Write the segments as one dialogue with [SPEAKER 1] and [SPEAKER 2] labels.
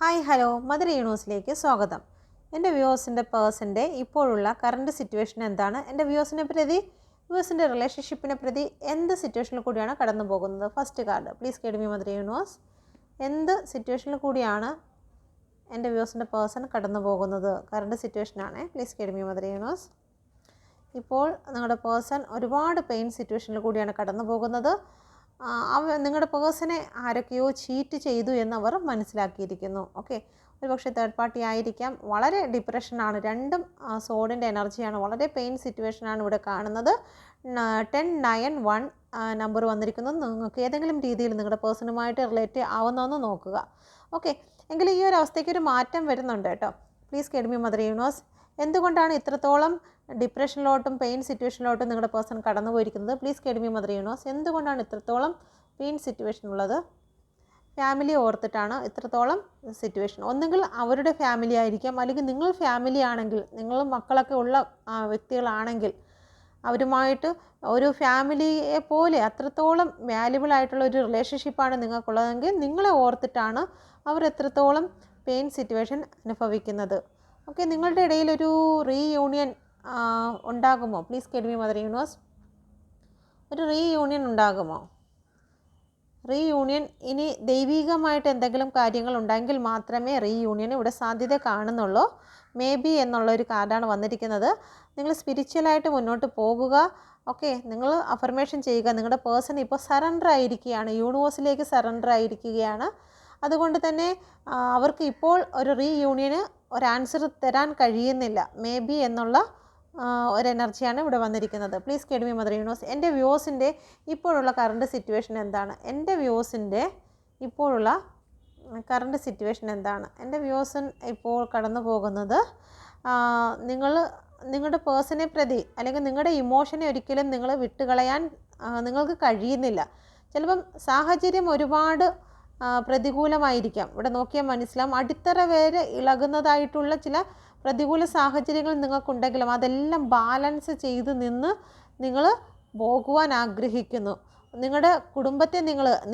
[SPEAKER 1] Hi hello mother യൂണിവേഴ്സിലേക്ക് സ്വാഗതം. എൻ്റെ വ്യൂവേഴ്സിൻ്റെ പേഴ്സൻ്റെ ഇപ്പോഴുള്ള കറണ്ട് സിറ്റുവേഷൻ എന്താണ്, എൻ്റെ വ്യൂവേഴ്സിൻ്റെ റിലേഷൻഷിപ്പിനെ പ്രതി എന്ത് സിറ്റുവേഷനിൽ കൂടിയാണ് കടന്നു പോകുന്നത്? First card please guide me mother universe. എന്ത് സിറ്റുവേഷനിൽ കൂടിയാണ് എൻ്റെ വ്യൂവേഴ്സിൻ്റെ പേഴ്സൺ കടന്നു പോകുന്നത്? കറണ്ട് സിറ്റുവേഷനാണ്. Please guide me mother universe. ഇപ്പോൾ നിങ്ങളുടെ പേഴ്സൺ ഒരുപാട് പെയിൻ സിറ്റുവേഷനിൽ കൂടിയാണ് കടന്നു പോകുന്നത്. നിങ്ങളുടെ പേഴ്സണെ ആരൊക്കെയോ ചീറ്റ് ചെയ്തു എന്നവർ മനസ്സിലാക്കിയിരിക്കുന്നു. ഓക്കെ, ഒരുപക്ഷെ തേർഡ് പാർട്ടി ആയിരിക്കാം. വളരെ ഡിപ്രഷനാണ്. രണ്ടും സോഡിൻ്റെ എനർജിയാണ്. വളരെ പെയിൻ സിറ്റുവേഷനാണ് ഇവിടെ കാണുന്നത്. 1091 നമ്പർ വന്നിരിക്കുന്നു. നിങ്ങൾക്ക് ഏതെങ്കിലും രീതിയിൽ നിങ്ങളുടെ പേഴ്സണുമായിട്ട് റിലേറ്റ് ആവുന്നതെന്ന് നോക്കുക. ഓക്കെ, എങ്കിലും ഈ ഒരു അവസ്ഥയ്ക്ക് ഒരു മാറ്റം വരുന്നുണ്ട് കേട്ടോ. Please guide me mother universe. എന്തുകൊണ്ടാണ് ഇത്രത്തോളം ഡിപ്രഷനിലോട്ടും പെയിൻ സിറ്റുവേഷനിലോട്ടും നിങ്ങളുടെ പേഴ്സൺ കടന്നു പോയിരിക്കുന്നത്? Please guide me mother universe. എന്തുകൊണ്ടാണ് ഇത്രത്തോളം പെയിൻ സിറ്റുവേഷൻ ഉള്ളത്? ഫാമിലി ഓർത്തിട്ടാണ് ഇത്രത്തോളം സിറ്റുവേഷൻ. ഒന്നുകിൽ അവരുടെ ഫാമിലി ആയിരിക്കാം, അല്ലെങ്കിൽ നിങ്ങൾ ഫാമിലി ആണെങ്കിൽ, നിങ്ങൾ മക്കളൊക്കെ ഉള്ള വ്യക്തികളാണെങ്കിൽ അവരുമായിട്ട് ഒരു ഫാമിലിയെ പോലെ അത്രത്തോളം വാല്യുബിൾ ആയിട്ടുള്ള ഒരു റിലേഷൻഷിപ്പാണ് നിങ്ങൾക്കുള്ളതെങ്കിൽ നിങ്ങളെ ഓർത്തിട്ടാണ് അവർ എത്രത്തോളം പെയിൻ സിറ്റുവേഷൻ അനുഭവിക്കുന്നത്. ഓക്കെ, നിങ്ങളുടെ ഇടയിൽ ഒരു റീയൂണിയൻ ഉണ്ടാകുമോ? Please guide me mother universe. ഒരു റീയൂണിയൻ ഉണ്ടാകുമോ? റീയൂണിയൻ ഇനി ദൈവികമായിട്ട് എന്തെങ്കിലും കാര്യങ്ങൾ ഉണ്ടെങ്കിൽ മാത്രമേ റീയൂണിയൻ ഇവിടെ സാധ്യത കാണുന്നുള്ളൂ. മേ ബി എന്നുള്ളൊരു കാർഡാണ് വന്നിരിക്കുന്നത്. നിങ്ങൾ സ്പിരിച്വലായിട്ട് മുന്നോട്ട് പോകുക. ഓക്കെ, നിങ്ങൾ അഫർമേഷൻ ചെയ്യുക. നിങ്ങളുടെ പേഴ്സൺ ഇപ്പോൾ സറണ്ടർ ആയിരിക്കുകയാണ്, യൂണിവേഴ്സിലേക്ക് സറണ്ടർ ആയിരിക്കുകയാണ്. അതുകൊണ്ട് തന്നെ അവർക്ക് ഇപ്പോൾ ഒരു റീയൂണിയന് ഒരു ആൻസർ തരാൻ കഴിയുന്നില്ല. മേ ബി എന്നുള്ള ഒരു എനർജിയാണ് ഇവിടെ വന്നിരിക്കുന്നത്. Please guide me mother universe. എൻ്റെ വ്യൂവേഴ്സിൻ്റെ ഇപ്പോഴുള്ള കറണ്ട് സിറ്റുവേഷൻ എന്താണ്? എൻ്റെ വ്യൂവേഴ്സിൻ്റെ ഇപ്പോഴുള്ള കറണ്ട് സിറ്റുവേഷൻ എന്താണ്? എൻ്റെ വ്യൂവേഴ്സൻ ഇപ്പോൾ കടന്നു പോകുന്നത് നിങ്ങളുടെ പേഴ്സണെ പ്രതി അല്ലെങ്കിൽ നിങ്ങളുടെ ഇമോഷനെ ഒരിക്കലും നിങ്ങൾ വിട്ടുകളയാൻ നിങ്ങൾക്ക് കഴിയുന്നില്ല. ചിലപ്പം സാഹചര്യം ഒരുപാട് പ്രതികൂലമായിരിക്കാം. ഇവിടെ നോക്കിയാൽ മനസ്സിലാവും. അടിത്തറ വരെ ഇളകുന്നതായിട്ടുള്ള ചില പ്രതികൂല സാഹചര്യങ്ങൾ നിങ്ങൾക്കുണ്ടെങ്കിലും അതെല്ലാം ബാലൻസ് ചെയ്ത് നിന്ന് നിങ്ങൾ പോകുവാൻ ആഗ്രഹിക്കുന്നു. നിങ്ങളുടെ കുടുംബത്തെ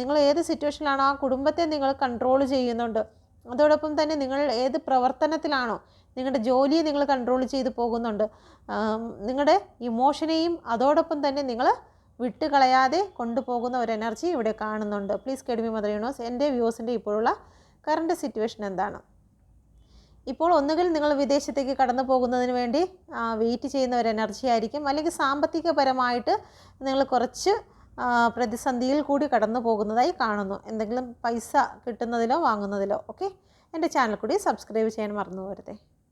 [SPEAKER 1] നിങ്ങൾ ഏത് സിറ്റുവേഷനിലാണോ ആ കുടുംബത്തെ നിങ്ങൾ കൺട്രോൾ ചെയ്യുന്നുണ്ട്. അതോടൊപ്പം തന്നെ നിങ്ങൾ ഏത് പ്രവർത്തനത്തിലാണോ നിങ്ങളുടെ ജോലിയെ നിങ്ങൾ കൺട്രോൾ ചെയ്ത് പോകുന്നുണ്ട്. നിങ്ങളുടെ ഇമോഷനെയും അതോടൊപ്പം തന്നെ നിങ്ങൾ വിട്ടുകളയാതെ കൊണ്ടുപോകുന്ന ഒരു എനർജി ഇവിടെ കാണുന്നുണ്ട്. Please guide me mother universe. എൻ്റെ വ്യൂവേഴ്സിൻ്റെ ഇപ്പോഴുള്ള കറണ്ട് സിറ്റുവേഷൻ എന്താണ്? ഇപ്പോൾ ഒന്നുകിൽ നിങ്ങൾ വിദേശത്തേക്ക് കടന്നു പോകുന്നതിന് വേണ്ടി വെയിറ്റ് ചെയ്യുന്ന ഒരു എനർജി ആയിരിക്കും, അല്ലെങ്കിൽ സാമ്പത്തികപരമായിട്ട് നിങ്ങൾ കുറച്ച് പ്രതിസന്ധിയിൽ കൂടി കടന്നു പോകുന്നതായി കാണുന്നു. എന്തെങ്കിലും പൈസ കിട്ടുന്നതിലോ വാങ്ങുന്നതിലോ. ഓക്കെ, എൻ്റെ ചാനൽ കൂടി സബ്സ്ക്രൈബ് ചെയ്യാൻ മറന്നു പോകരുതേ.